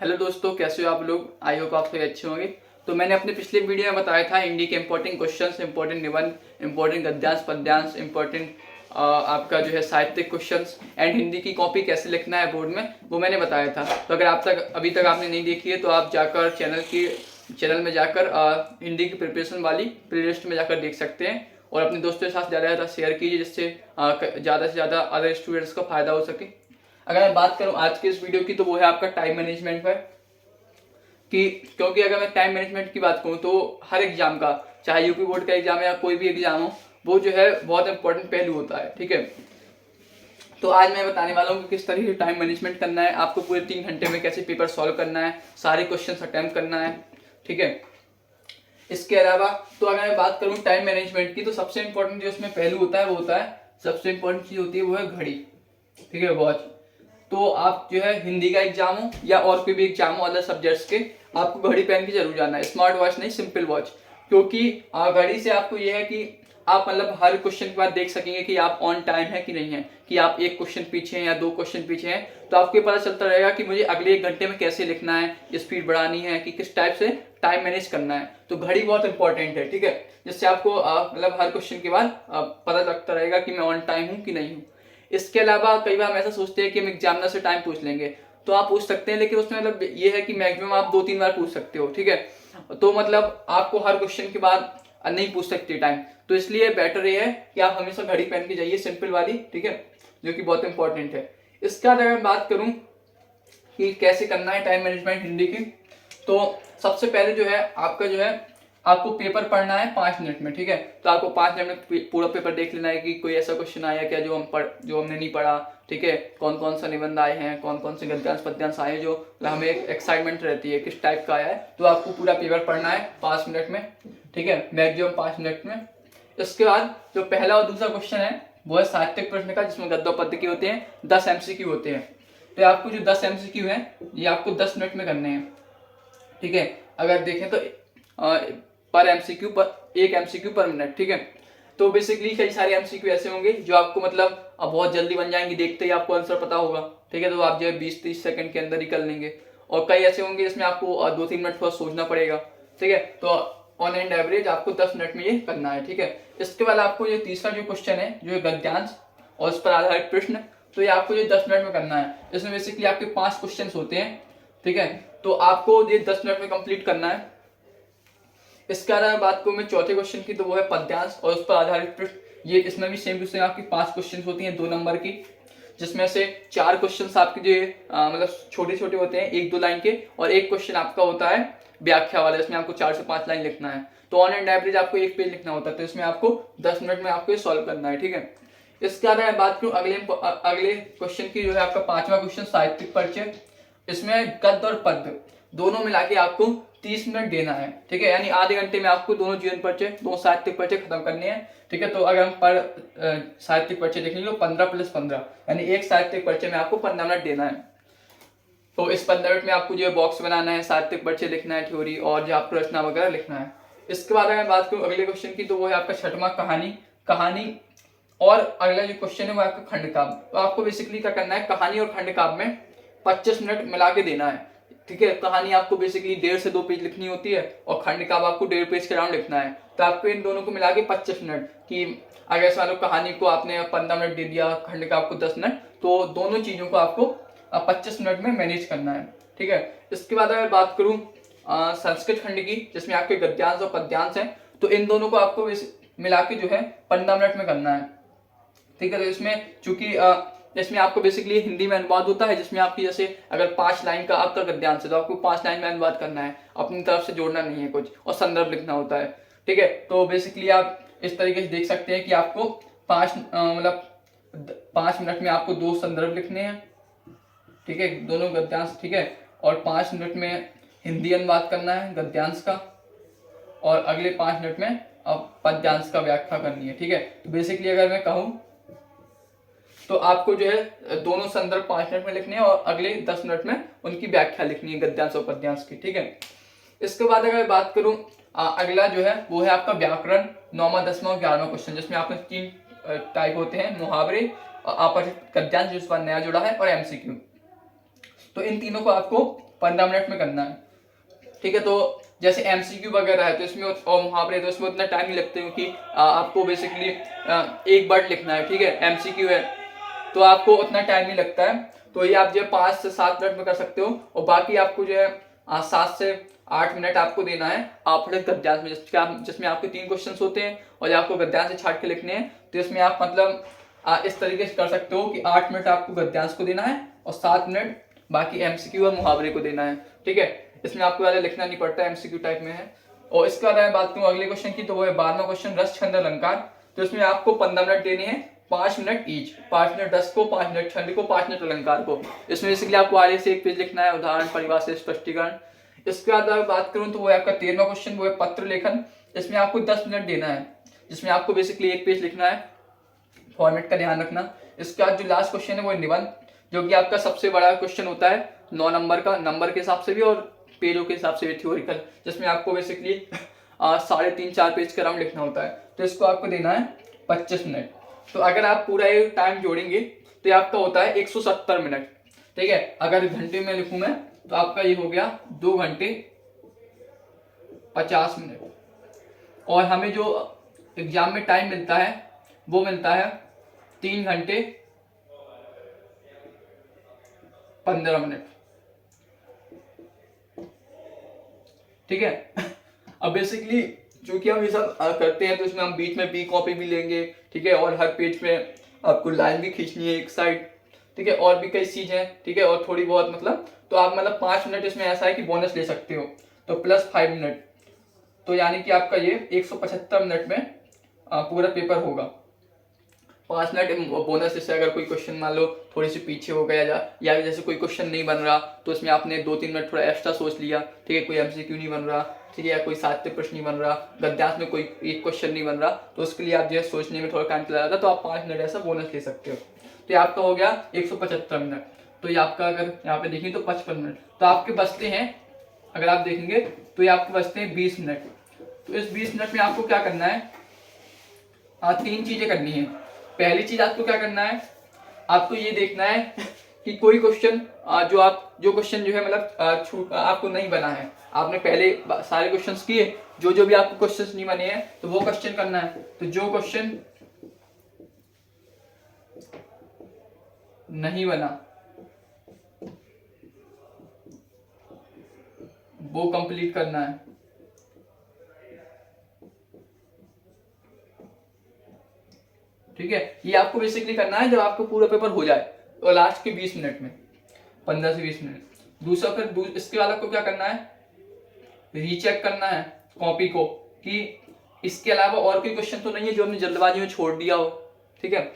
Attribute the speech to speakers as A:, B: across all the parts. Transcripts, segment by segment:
A: Hello दोस्तों, कैसे हो आप लोग। आई होप आप सभी अच्छे होंगे। तो मैंने अपने पिछले वीडियो में बताया था हिंदी के इंपॉर्टेंट क्वेश्चंस, इंपॉर्टेंट निबंध, इंपॉर्टेंट गद्यांश पद्यांश, इंपॉर्टेंट आपका जो है साहित्यिक क्वेश्चंस एंड हिंदी की कॉपी कैसे लिखना है बोर्ड में, वो मैंने बताया था। तो अगर अभी तक आपने नहीं देखी है तो आप जाकर चैनल में जाकर हिंदी की प्रिपरेशन वाली प्ले लिस्ट में जाकर देख सकते हैं और अपने दोस्तों के साथ ज़्यादा शेयर कीजिए, जिससे ज़्यादा से ज़्यादा अदर स्टूडेंट्स को फायदा हो सके। अगर मैं बात करूं आज के इस वीडियो की तो वो है आपका टाइम मैनेजमेंट पर, कि क्योंकि अगर मैं टाइम मैनेजमेंट की बात करूं तो हर एग्जाम का, चाहे यूपी बोर्ड का एग्जाम है या कोई भी एग्जाम हो, वो जो है बहुत इंपॉर्टेंट पहलू होता है। ठीक है, तो आज मैं बताने वाला हूँ कि किस तरीके से टाइम मैनेजमेंट करना है, आपको पूरे 3 घंटे में कैसे पेपर सॉल्व करना है, सारे क्वेश्चन अटेम्प्ट करना है। ठीक है, इसके अलावा तो अगर मैं बात करूँ टाइम मैनेजमेंट की तो सबसे इंपॉर्टेंट जो उसमें पहलू होता है वो होता है, सबसे इंपॉर्टेंट चीज होती है वो है घड़ी। ठीक है, वॉच। तो आप जो है हिंदी का एग्जाम हो या और कोई भी एग्जाम हो अदर सब्जेक्ट्स के, आपको घड़ी पहन के जरूर जाना है। स्मार्ट वॉच नहीं, सिंपल वॉच। क्योंकि घड़ी से आपको यह है कि आप मतलब हर क्वेश्चन के बाद देख सकेंगे कि आप ऑन टाइम है कि नहीं है, कि आप एक क्वेश्चन पीछे हैं या 2 क्वेश्चन पीछे हैं। तो आपको पता चलता रहेगा कि मुझे अगले 1 घंटे में कैसे लिखना है, स्पीड बढ़ानी है, कि किस टाइप से टाइम मैनेज करना है। तो घड़ी बहुत इंपॉर्टेंट है। ठीक है, जिससे आपको मतलब हर क्वेश्चन के बाद पता लगता रहेगा कि मैं ऑन टाइम हूँ कि नहीं हूँ। इसके अलावा कई बार हम ऐसा सोचते हैं कि हम एग्जामिनर से टाइम पूछ लेंगे, तो आप पूछ सकते हैं, लेकिन उसमें मतलब ये है कि मैक्सिमम आप 2-3 बार पूछ सकते हो। ठीक है, तो मतलब आपको हर क्वेश्चन के बाद नहीं पूछ सकते टाइम, तो इसलिए बेटर ये है कि आप हमेशा घड़ी पहन के जाइए, सिंपल वाली। ठीक है, जो कि बहुत इंपॉर्टेंट है। इसके बाद अगर मैं बात करूं कि कैसे करना है टाइम मैनेजमेंट हिंदी की, तो सबसे पहले जो है आपका जो है आपको पेपर पढ़ना है 5 मिनट में। ठीक है, तो आपको 5 मिनट में पूरा पेपर देख लेना है कि कोई ऐसा क्वेश्चन आया क्या जो हमने नहीं पढ़ा। ठीक है, कौन कौन सा निबंध आए हैं, कौन कौन से गद्यांश पद्यांश आए हैं, जो हमें एक एक्साइटमेंट रहती है किस टाइप का आया है। तो आपको पूरा पेपर पढ़ना है 5 मिनट में। ठीक है, मैक्सिमम 5 मिनट में। इसके बाद जो पहला और दूसरा क्वेश्चन है वो है साहित्यिक प्रश्न का, जिसमें गद्य पद्य के होते हैं, 10 MCQ होते हैं। तो आपको जो 10 MCQ है ये आपको 10 मिनट में करने हैं। ठीक है, अगर देखें तो पर एमसीक्यू पर 1 MCQ पर मिनट। ठीक है, तो बेसिकली कई सारे MCQ ऐसे होंगे जो आपको मतलब अब बहुत जल्दी बन जाएंगे, देखते ही आपको आंसर पता होगा। ठीक है, तो आप जो है 20-30 सेकंड के अंदर ही कर लेंगे। और कई ऐसे होंगे जिसमें आपको 2-3 मिनट थोड़ा सोचना पड़ेगा। ठीक है, तो ऑन एंड एवरेज आपको 10 मिनट में ये करना है। ठीक है, इसके बाद आपको ये तीसरा जो क्वेश्चन है जो गद्यांश और उस पर आधारित प्रश्न, तो ये आपको ये 10 मिनट में करना है। इसमें बेसिकली आपके 5 क्वेश्चन होते हैं। ठीक है, तो आपको ये 10 मिनट में कंप्लीट करना है। इसके अलावा बात करूं मैं चौथे क्वेश्चन की, तो वो है पद्यांश और उस पर आधारित प्रश्न। ये इसमें भी सेम टू सेम आपकी 5 क्वेश्चन होती हैं 2 नंबर की, जिसमें से 4 क्वेश्चन आपके जो मतलब छोटे छोटे होते हैं 1-2 लाइन के, और 1 क्वेश्चन आपका होता है व्याख्या वाला, इसमें आपको 4 से 5 लाइन लिखना है। तो ऑन एंड एवरेज आपको 1 पेज लिखना होता है, तो इसमें आपको 10 मिनट में आपको ये सॉल्व करना है। ठीक है, इसके बाद मैं बात करूं अगले क्वेश्चन की, जो है आपका 5वां क्वेश्चन साहित्यिक परिचय। इसमें गद्य और पद्य दोनों मिला के आपको 30 मिनट देना है। ठीक है, यानी आधे घंटे में आपको दोनों जीवन परिचय, 2 साहित्यिक परिचय खत्म करने हैं। ठीक है, तो अगर हम पर साहित्यिक परिचय देखेंगे तो 15 + 15 यानी एक साहित्यिक परिचय में आपको 15 मिनट देना है। तो इस 15 मिनट में आपको जो है बॉक्स बनाना है, साहित्यिक परिचय लिखना है, थ्योरी, और जो आपको रचना वगैरह लिखना है। इसके बाद अगर बात करूँ अगले क्वेश्चन की, तो वो है आपका 6वां कहानी और अगला जो क्वेश्चन है वो आपका खंड काव्य। तो आपको बेसिकली क्या करना है, कहानी और खंड काव्य में 25 मिनट मिला के देना है। ठीक है, कहानी आपको बेसिकली 1.5 से 2 पेज लिखनी होती है और खंड काव्य आपको 1.5 पेज के अराउंड लिखना है। तो आपको इन दोनों को मिला के 25 मिनट की, अगर मान लो कहानी को आपने 15 मिनट दे दिया, खंड काव्य को 10 मिनट, तो दोनों चीजों को आपको 25 मिनट में मैनेज करना है। ठीक है, इसके बाद अगर बात करूं संस्कृत खंड की, जिसमें आपके गद्यांश और पद्यांश हैं, तो इन दोनों को आपको मिला के जो है 15 मिनट में करना है। ठीक है, तो इसमें चूंकि इसमें आपको बेसिकली हिंदी में अनुवाद होता है, जिसमें आपकी जैसे अगर 5 लाइन का आपका गद्यांश है तो आपको 5 लाइन में अनुवाद करना है, अपनी तरफ से जोड़ना नहीं है कुछ, और संदर्भ लिखना होता है। ठीक है, तो बेसिकली आप इस तरीके से देख सकते हैं कि आपको 5 मिनट में आपको 2 संदर्भ लिखने हैं। ठीक है, दोनों गद्यांश। ठीक है, और 5 मिनट में हिंदी अनुवाद करना है गद्यांश का, और अगले 5 मिनट में अब पद्यांश का व्याख्या करनी है। ठीक है, तो बेसिकली अगर मैं कहूं तो आपको जो है दोनों संदर्भ 5 मिनट में लिखने हैं और अगले 10 मिनट में उनकी व्याख्या लिखनी है गद्यांश और पद्यांश की। ठीक है, इसके बाद अगर बात करूं अगला जो है वो है आपका व्याकरण, 9वां 10वां 11वां क्वेश्चन, जिसमें आपके 3 टाइप होते हैं, मुहावरे, आपस गद्यांश जिस पर नया जुड़ा है, और MCQ। तो इन तीनों को आपको 15 मिनट में करना है। ठीक है, तो जैसे एमसीक्यू वगैरह है तो इसमें और मुहावरे तो इसमें उतना टाइम नहीं लगता, क्योंकि आपको बेसिकली एक वर्ड लिखना है। ठीक है, एमसीक्यू है तो आपको उतना टाइम नहीं लगता है, तो ये आप जो है 5 से 7 मिनट में कर सकते हो। और बाकी आपको जो है 7 से 8 मिनट आपको देना है आपके गद्यांश में, जिसमें आपके 3 क्वेश्चन होते हैं और आपको गद्यांश से छाट के लिखने हैं। तो इसमें आप मतलब इस तरीके से कर सकते हो कि 8 मिनट आपको गद्यांश को देना है और 7 मिनट बाकी एमसीक्यू और मुहावरे को देना है। ठीक है, इसमें आपको ज़्यादा लिखना नहीं पड़ता, एमसीक्यू टाइप में है। और इसके बाद मैं बात करूँ अगले क्वेश्चन की, तो वो है 12वां क्वेश्चन रस छंद अलंकार। तो इसमें आपको 15 मिनट देने हैं, 5 मिनट ईच, 5 मिनट रस को, 5 मिनट छंद को, 5 मिनट अलंकार को। इसमें बेसिकली आपको आगे से एक पेज लिखना है, उदाहरण, परिभाषा, स्पष्टीकरण। इसके बाद अगर बात करूँ तो वो है आपका 13वां क्वेश्चन, वो है पत्र लेखन। इसमें आपको 10 मिनट देना है, जिसमें आपको बेसिकली एक पेज लिखना है, फॉर्मेट का ध्यान रखना। इसके बाद जो लास्ट क्वेश्चन है वो है निबंध, जो कि आपका सबसे बड़ा क्वेश्चन होता है 9 नंबर का, नंबर के हिसाब से भी और पेजों के हिसाब से भी थ्योरिकल, जिसमें आपको बेसिकली 3.5-4 पेज का राउंड लिखना होता है। तो इसको आपको देना है 25 मिनट। तो अगर आप पूरा ये टाइम जोड़ेंगे तो ये आपका होता है 170 मिनट। ठीक है, अगर घंटे में लिखूं मैं तो आपका ये हो गया 2 घंटे 50 मिनट। और हमें जो एग्जाम में टाइम मिलता है वो मिलता है 3 घंटे 15 मिनट। ठीक है, अब बेसिकली चूंकि हम ये सब करते हैं तो इसमें हम बीच में बी कॉपी भी लेंगे। ठीक है, और हर पेज में आपको लाइन भी खींचनी है एक साइड। ठीक है, और भी कई चीजें हैं। ठीक है, और थोड़ी बहुत मतलब तो आप मतलब 5 मिनट इसमें ऐसा है कि बोनस ले सकते हो, तो प्लस 5 मिनट, तो यानी कि आपका ये 175 मिनट में पूरा पेपर होगा। 5 मिनट बोनस, जैसे अगर कोई क्वेश्चन मान लो थोड़ी सी पीछे हो गया या जैसे कोई क्वेश्चन नहीं बन रहा तो उसमें आपने 2-3 मिनट थोड़ा एक्स्ट्रा सोच लिया। ठीक है, कोई एमसीक्यू नहीं बन रहा, ठीक है, या कोई साहित्य प्रश्न नहीं बन रहा, गद्यांश में कोई एक क्वेश्चन नहीं बन रहा, तो उसके लिए आप जो है सोचने में थोड़ा टाइम चला जाता, तो आप 5 मिनट ऐसा बोनस ले सकते हो। तो ये आपका हो गया 175 मिनट। तो ये आपका अगर यहाँ पे देखें तो 55 मिनट, तो आपके बचते हैं, अगर आप देखेंगे तो ये आपके बचते हैं 20 मिनट। तो इस 20 मिनट में आपको क्या करना है, 3 चीजें करनी है। पहली चीज आपको क्या करना है, आपको ये देखना है कि कोई क्वेश्चन जो क्वेश्चन जो है मतलब आपको नहीं बना है, आपने पहले सारे क्वेश्चंस किए, जो भी आपको क्वेश्चंस नहीं बने हैं तो वो क्वेश्चन करना है। तो जो क्वेश्चन नहीं बना वो कंप्लीट करना है। ठीक है, ये आपको बेसिकली करना है जब आपको पूरा पेपर हो जाए, और लास्ट के 20 मिनट में, 15 से 20 मिनट। दूसरा फिर इसके बाद आपको क्या करना है, रीचेक करना है कॉपी को कि इसके अलावा और कोई क्वेश्चन तो नहीं है जो हमने जल्दबाजी में छोड़ दिया हो। ठीक है,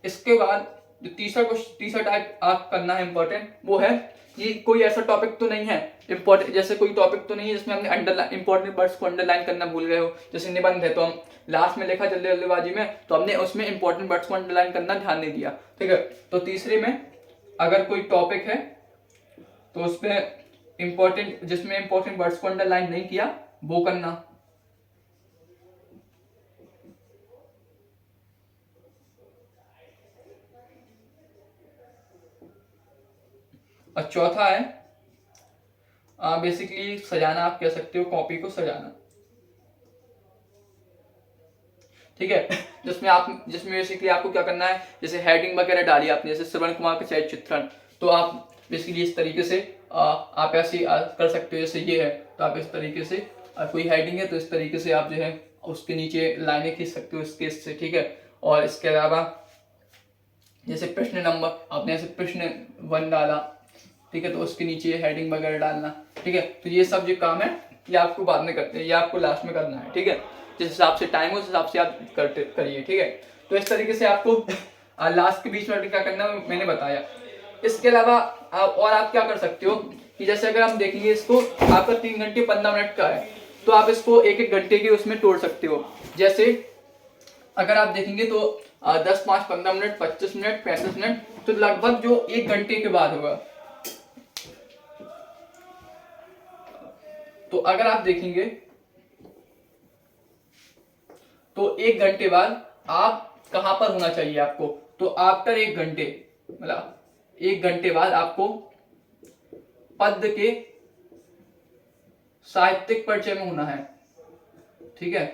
A: इसके बाद जो तीसरा टाइप आप करना है इंपॉर्टेंट, वो है कि कोई ऐसा टॉपिक तो नहीं है इंपॉर्टेंट, जैसे कोई टॉपिक तो नहीं है जिसमें हमने अंडरलाइन इंपॉर्टेंट वर्ड्स को अंडरलाइन करना भूल गए हो। जैसे निबंध है तो हम लास्ट में लिखा जल्दबाजी में, तो हमने उसमें इंपॉर्टेंट वर्ड्स को अंडरलाइन करना ध्यान नहीं दिया। ठीक है, तो तीसरे में अगर कोई टॉपिक है तो उसमें इंपॉर्टेंट, जिसमें इंपॉर्टेंट वर्ड्स को अंडरलाइन नहीं किया वो करना। और चौथा है बेसिकली सजाना, आप कह सकते हो कॉपी को सजाना। ठीक है, जिसमें बेसिकली आपको क्या करना है, जैसे हेडिंग वगैरह डाली आपने, जैसे श्रवण कुमार का चरित्र चित्रण, तो आप बेसिकली इस तरीके से आप ऐसे कर सकते हो। जैसे ये है तो आप इस तरीके से, कोई हेडिंग है तो इस तरीके से आप जो है उसके नीचे लाइनें खींच सकते हो स्केच से। ठीक है, और इसके अलावा जैसे प्रश्न नंबर आपने ऐसे प्रश्न 1 डाला, ठीक है, तो उसके नीचे हेडिंग वगैरह डालना। ठीक है, तो ये सब जो काम है ये आपको बाद में करते हैं, ये आपको लास्ट में करना है। ठीक है, जिस हिसाब से टाइम हो उस हिसाब से आप करिए। ठीक है, तो इस तरीके से आपको लास्ट के 20 मिनट क्या करना है मैंने बताया। इसके अलावा और आप क्या कर सकते हो कि जैसे अगर हम देखेंगे इसको, आपका 3 घंटे 15 मिनट का है, तो आप इसको 1-1 घंटे के उसमें तोड़ सकते हो। जैसे अगर आप देखेंगे तो 10, 5, 15 मिनट, 25 मिनट, 35 मिनट, तो लगभग जो 1 घंटे के बाद होगा। तो अगर आप देखेंगे तो 1 घंटे बाद आप कहां पर होना चाहिए आपको, तो आफ्टर 1 घंटे, मतलब 1 घंटे बाद आपको पद्य के साहित्यिक परिचय में होना है, ठीक है।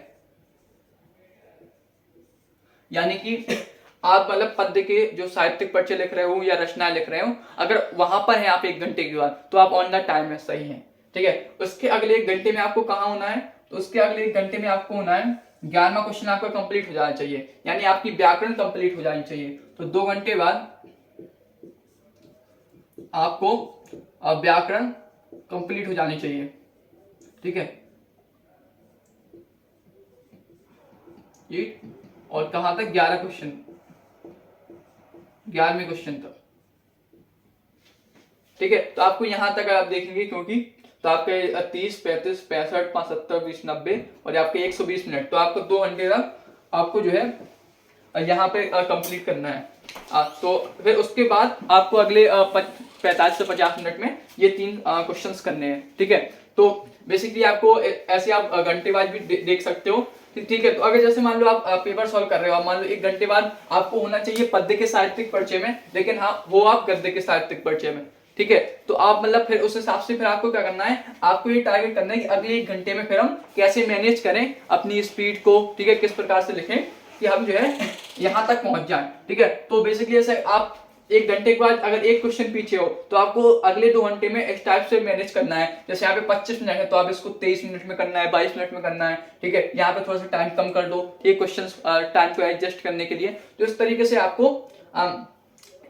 A: यानी कि आप मतलब पद्य के जो साहित्यिक परिचय लिख रहे हो या रचनाएं लिख रहे हो, अगर वहां पर है आप 1 घंटे के बाद, तो आप ऑन द टाइम है, सही है, ठीक है। उसके अगले 1 घंटे में आपको कहाँ होना है, तो उसके अगले 1 घंटे में आपको होना है 11वां क्वेश्चन आपका कंप्लीट हो जाना चाहिए, यानी आपकी व्याकरण कंप्लीट हो जानी चाहिए। तो 2 घंटे बाद आपको व्याकरण कंप्लीट हो जानी चाहिए, ठीक है। ये और कहां तक, 11 क्वेश्चन, 11वें क्वेश्चन तक, ठीक है। तो आपको यहां तक आप देखेंगे, क्योंकि तो आपके 30, 35, 65, 75, 20, 90 और आपके 120 मिनट, तो आपको 2 घंटे तक आपको जो है यहाँ पे कंप्लीट करना है। तो फिर उसके बाद आपको अगले 45 से 50 मिनट में ये 3 क्वेश्चंस करने हैं, ठीक है। तो बेसिकली आपको ऐसे आप घंटे बाद भी देख सकते हो, ठीक है। तो अगर जैसे मान लो आप पेपर सॉल्व कर रहे हो, मान लो 1 घंटे बाद आपको होना चाहिए पद्य के साहित्यिक परिचय में, लेकिन हाँ वो आप गद्य के साहित्यिक परिचय में, ठीक है। तो आप मतलब फिर उस हिसाब से फिर आपको क्या करना है, आपको ये टारगेट करना है कि अगले 1 घंटे में फिर हम कैसे मैनेज करें अपनी स्पीड को, ठीक है, किस प्रकार से लिखें कि हम जो है यहां तक पहुंच जाएं, ठीक है। तो बेसिकली ऐसे आप 1 घंटे के बाद अगर एक क्वेश्चन पीछे हो, तो आपको अगले 2 घंटे में इस टाइप से मैनेज करना है। जैसे यहाँ पे 25 मिनट है, तो आप इसको 23 मिनट में करना है, 22 मिनट में करना है, ठीक है। यहाँ पे थोड़ा सा टाइम कम कर दो, ठीक, क्वेश्चन टाइम को एडजस्ट करने के लिए। तो इस तरीके से आपको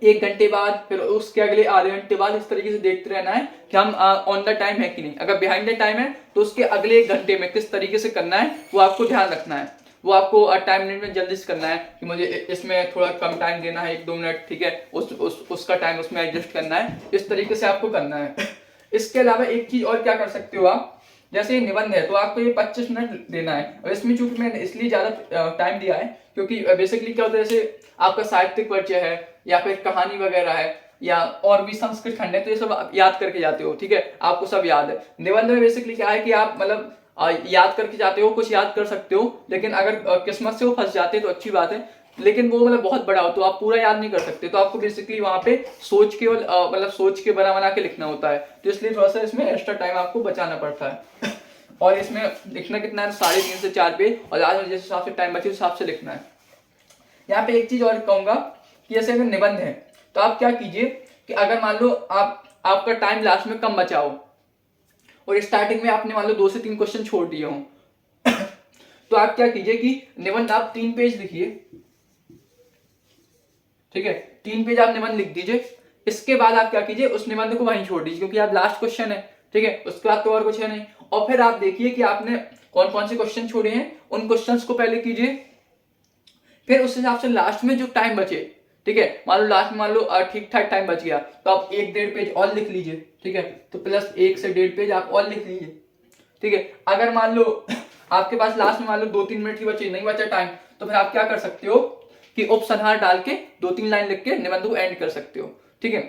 A: 1 घंटे बाद, फिर उसके अगले आधे घंटे बाद इस तरीके से देखते रहना है कि हम ऑन द टाइम है कि नहीं। अगर बिहाइंड द टाइम है, तो उसके अगले 1 घंटे में किस तरीके से करना है वो आपको ध्यान रखना है। वो आपको टाइम लिमिट में जल्दी से करना है कि मुझे इसमें थोड़ा कम टाइम देना है, 1-2 मिनट, ठीक है, उसका टाइम उसमें एडजस्ट करना है, इस तरीके से आपको करना है। इसके अलावा एक चीज और क्या कर सकते हो आप, जैसे निबंध है तो आपको ये 25 मिनट देना है। और इसमें चूंकि मैंने इसलिए ज्यादा टाइम दिया है क्योंकि बेसिकली क्या होता है, जैसे आपका साहित्यिक परिचय है या फिर कहानी वगैरह है या और भी संस्कृत खंड है, तो ये सब आप याद करके जाते हो, ठीक है, आपको सब याद है। निबंध में बेसिकली क्या है कि आप मतलब याद करके जाते हो, कुछ याद कर सकते हो, लेकिन अगर किस्मत से वो फंस जाते हैं तो अच्छी बात है, लेकिन वो मतलब बहुत बड़ा हो तो आप पूरा याद नहीं कर सकते। तो आपको बेसिकली वहां पे सोच के मतलब सोच के बना के लिखना होता है, तो इसलिए थोड़ा सा इसमें एक्स्ट्रा टाइम आपको बचाना पड़ता है। और इसमें लिखना कितना है, 3.5 से 4 पेज, और आज जिस हिसाब से टाइम बचे उस हिसाब से लिखना है। यहाँ पे एक चीज और कहूंगा कि जैसे अगर निबंध है तो आप क्या कीजिए कि अगर मान लो आपका टाइम लास्ट में कम बचा हो और स्टार्टिंग में आपने मान लो 2 से 3 क्वेश्चन छोड़ दिए हो तो आप क्या कीजिए कि निबंध आप 3 पेज लिखिए, ठीक है, 3 पेज आप निबंध लिख दीजिए। इसके बाद आप क्या कीजिए, उस निबंध को वहीं छोड़ दीजिए, क्योंकि आप लास्ट क्वेश्चन है, ठीक है, उसके बाद तो और कुछ है नहीं। और फिर आप देखिए कि आपने कौन कौन से क्वेश्चन छोड़े हैं, उन क्वेश्चंस को पहले कीजिए, फिर उस हिसाब से लास्ट में जो टाइम बचे, ठीक है, मान लो लास्ट में मान लो ठीक ठाक टाइम बच गया तो आप 1-1.5 पेज और लिख लीजिए, ठीक है, तो प्लस 1 से 1.5 पेज आप और लिख लीजिए, ठीक है। अगर मान लो आपके पास लास्ट में मान लो 2-3 मिनट की बची, नहीं बचा टाइम, तो फिर आप क्या कर सकते हो कि उपसंहार डाल के 2-3 लाइन लिख के निबंध को एंड कर सकते हो, ठीक है।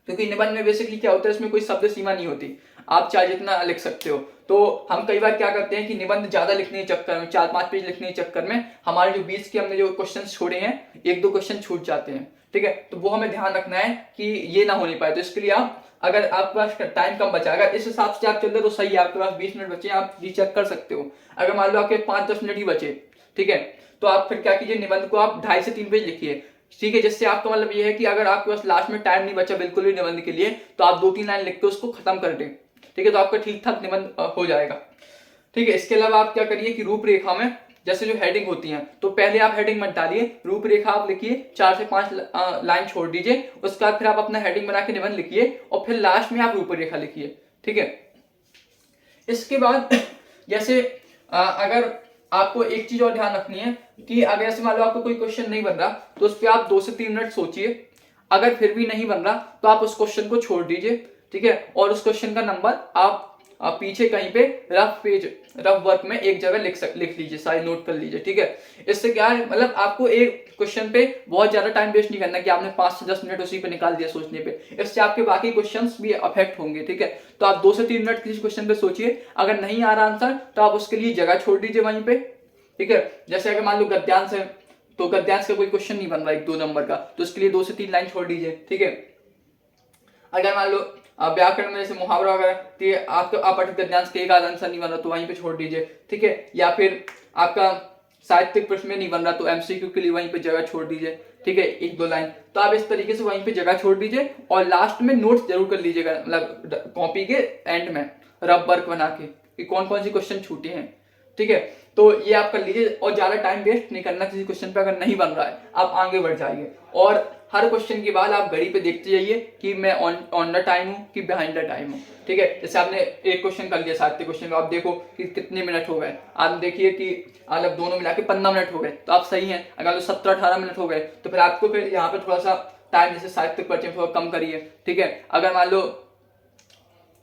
A: क्योंकि निबंध में बेसिकली क्या होता है, इसमें कोई शब्द सीमा नहीं होती, आप चाहे जितना लिख सकते हो। तो हम कई बार क्या करते हैं कि निबंध ज्यादा लिखने के चक्कर में, 4-5 पेज लिखने के चक्कर में हमारे जो बीच के हमने जो क्वेश्चन छोड़े हैं, 1-2 क्वेश्चन छूट जाते हैं, ठीक है। तो वो हमें ध्यान रखना है कि ये ना होने पाए। तो इसके लिए आप, अगर आपके पास टाइम कम बचा, अगर इस हिसाब से आप चल रहे तो सही है, आपके पास 20 मिनट बचे, आप रीचेक कर सकते हो। अगर मान लो आपके 5-10 मिनट ही बचे, ठीक है, तो आप फिर क्या कीजिए, निबंध को आप 2.5 से 3 पेज लिखिए, ठीक है, जिससे आपका मतलब ये है कि अगर आपके पास लास्ट में टाइम नहीं बचा बिल्कुल भी निबंध के लिए, तो आप 2-3 लाइन लिख के उसको खत्म कर दें, ठीक है, तो आपका ठीक ठाक निबंध हो जाएगा, ठीक है। इसके अलावा आप क्या करिए कि रूपरेखा में जैसे जो हेडिंग होती हैं, तो पहले आप हेडिंग मत डालिए, रूपरेखा आप लिखिए, 4 से 5 लाइन छोड़ दीजिए, उसके बाद फिर आप अपना हेडिंग बना के निबंध लिखिए और फिर लास्ट में आप रूपरेखा लिखिए, ठीक है। इसके बाद जैसे अगर आपको एक चीज और ध्यान रखनी है कि अगर ऐसे मान लो आपको कोई क्वेश्चन नहीं बन रहा तो उस पर आप 2 से 3 मिनट सोचिए, अगर फिर भी नहीं बन रहा तो आप उस क्वेश्चन को छोड़ दीजिए, ठीक है, और उस क्वेश्चन का नंबर आप पीछे कहीं पे रफ वर्क में एक जगह लिख लीजिए, सारी नोट कर लीजिए, ठीक है। इससे क्या है, मतलब आपको एक क्वेश्चन पे बहुत ज्यादा टाइम वेस्ट नहीं करना कि आपने 5 से 10 मिनट उसी पे निकाल दिया सोचने पे, इससे आपके बाकी क्वेश्चंस भी अफेक्ट होंगे, ठीक है। तो आप 2 से 3 मिनट किसी क्वेश्चन पे सोचिए, अगर नहीं आ रहा आंसर तो आप उसके लिए जगह छोड़ दीजिए वहीं पे, ठीक है। जैसे अगर मान लो गद्यांश है तो गद्यांश का कोई क्वेश्चन नहीं बन रहा 1-2 नंबर का, तो उसके लिए 2 से 3 लाइन छोड़ दीजिए, ठीक है। अगर मान लो व्याकरण में जैसे मुहावरा वगैरह, तो ये आपको अपठित गद्यांश के एक आध आंसर नहीं बन रहा तो वहीं पे छोड़ दीजिए, ठीक है। या फिर आपका साहित्यिक प्रश्न में नहीं बन रहा तो एमसीक्यू के लिए वहीं पे जगह छोड़ दीजिए, ठीक है, एक दो लाइन। तो आप इस तरीके से वहीं पे जगह छोड़ दीजिए और लास्ट में नोट्स जरूर कर लीजिएगा, मतलब कॉपी के एंड में रफ वर्क बना के कि कौन कौन सी क्वेश्चन छूटे हैं, ठीक है। तो ये आप कर लीजिए और ज्यादा टाइम वेस्ट नहीं करना किसी क्वेश्चन पे, अगर नहीं बन रहा है आप आगे बढ़ जाइए। और हर क्वेश्चन के बाद आप घड़ी पे देखते जाइए कि मैं ऑन द टाइम हूँ कि बिहाइंड द टाइम हूँ, ठीक है। जैसे आपने एक क्वेश्चन कर लिया साहित्य क्वेश्चन में, आप देखो कि कितने मिनट हो गए, आप देखिए कि मतलब दोनों मिला के 15 मिनट हो गए तो आप सही हैं। अगर 17-18 मिनट हो गए तो फिर आपको फिर यहाँ पे थोड़ा सा टाइम जैसे साहित्य परिचय थोड़ा कम करिए, ठीक है। अगर मान लो,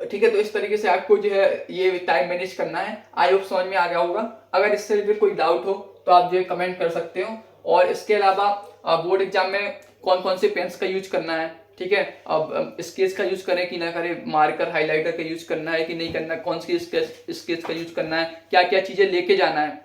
A: ठीक है, तो इस तरीके से आपको जो है ये टाइम मैनेज करना है। आई होप समझ में आ गया होगा। अगर इससे रिलेटेड कोई डाउट हो तो आप जो है कमेंट कर सकते हो। और इसके अलावा बोर्ड एग्जाम में कौन कौन से पेन्स का यूज करना है, ठीक है, अब स्केच का यूज करें कि ना करें, मार्कर हाइलाइटर का यूज करना है कि नहीं करना, कौन सी स्केच का यूज करना है, क्या क्या चीजें लेके जाना है,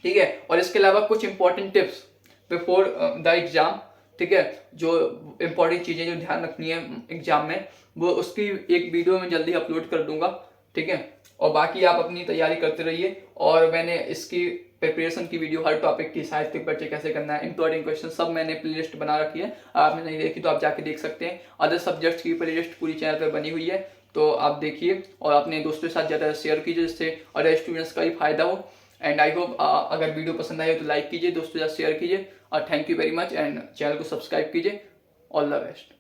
A: ठीक है। और इसके अलावा कुछ important tips before the exam, ठीक है, जो इंपॉर्टेंट चीजें जो ध्यान रखनी है एग्जाम में, वो उसकी एक वीडियो में जल्दी अपलोड कर दूंगा, ठीक है। और बाकी आप अपनी तैयारी करते रहिए। और मैंने इसकी प्रिपरेशन की वीडियो, हर टॉपिक की, साहित्यिक परिचय कैसे करना है, इंपॉर्टेंट क्वेश्चन, सब मैंने प्लेलिस्ट बना रखी है। आपने नहीं देखी तो आप जाके देख सकते हैं। अदर सब्जेक्ट्स की प्लेलिस्ट पूरी चैनल पर बनी हुई है, तो आप देखिए और अपने दोस्तों के साथ ज़्यादा शेयर कीजिए जिससे अदर स्टूडेंट्स का भी फायदा हो। एंड आई होप अगर वीडियो पसंद आए तो लाइक कीजिए, दोस्तों के साथ शेयर कीजिए और thank you very much. And channel को सब्सक्राइब कीजिए। All the best.